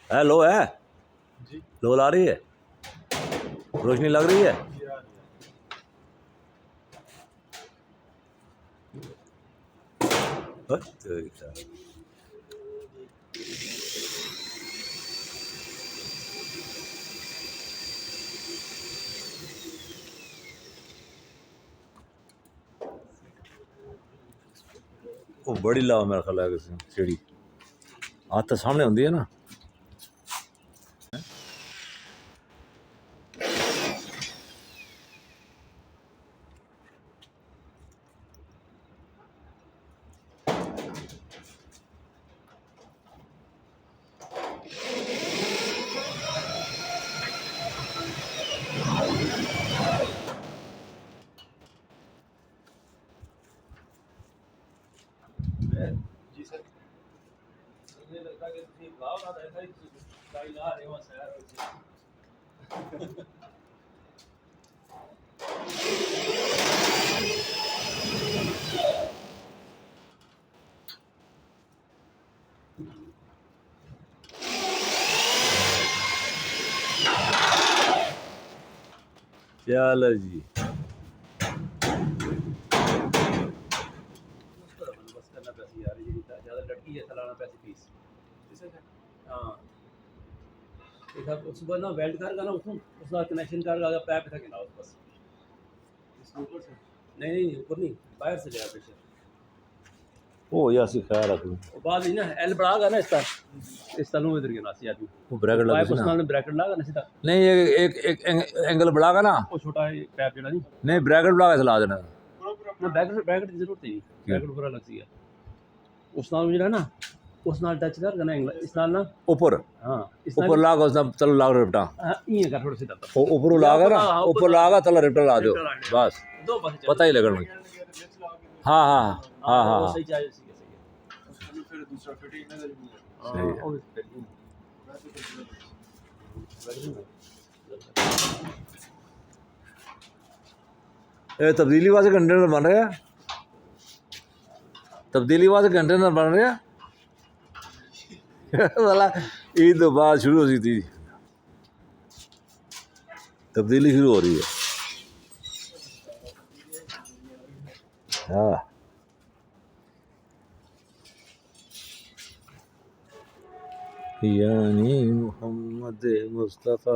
है लो है जी लो ला रही है, रोशनी लग रही है। तेरी सारी। वो बड़ी लाओ मेरा ख्याल है सीढ़ी हाथ तो सामने होंगी है ना। जी सर मुझे लगता कि ਤੁਸੀਂ ਗਾਹ ਨਾ ਰਹਿੰਦਾ ਹੀ ਸਟਾਈਲ ਲਾ ਰਹੇ ਹੋ ਸਰ चलो जी बस करना पैसे यार ये ज़्यादा लड़की है चलाना पैसे फीस हाँ सुबह ना वेल्ड कर ना उसका कनेक्शन कर पैप था गिना बस ऊपर से नहीं ऊपर नहीं बाहर से गया प्रेशर हो या खैर रख बाद में ना एल बढ़ागा ना इस तरह इधर गिना सी आदमी वो ब्रैकेट लगा पाइप उसनाल ब्रैकेट लगा ना सीधा नहीं ये एक एंगल बढ़ागा ना वो छोटा पैप जेड़ा नहीं ब्रैकेट बढ़ा के चला देना ना ब्रैकेट ब्रैकेट की जरूरत नहीं ब्रैकेट पूरा लग सी है उस नाल जेड़ा ना उस नाल टच कर ना एंगल इस नाल ना ऊपर हां इस ऊपर लाग उसना चलो लाग रिपटा ये कर थोड़ा सीधा ऊपर लागा ना ऊपर लागा चलो रिपटा ला दो बस दो बस पता ही लगन हाँ हाँ हाँ हाँ सही चाहिए सही है फिर दूसरा फिटिंग ना सही है ये तब्दीली वास्ते कंटेनर बन रहा है तब्दीली वास्ते कंटेनर बन रहा है वाला ईद तो बाद शुरू हो सी थी तब्दीली शुरू हो रही है हाँ यानी मोहम्मद मुस्तफ़ा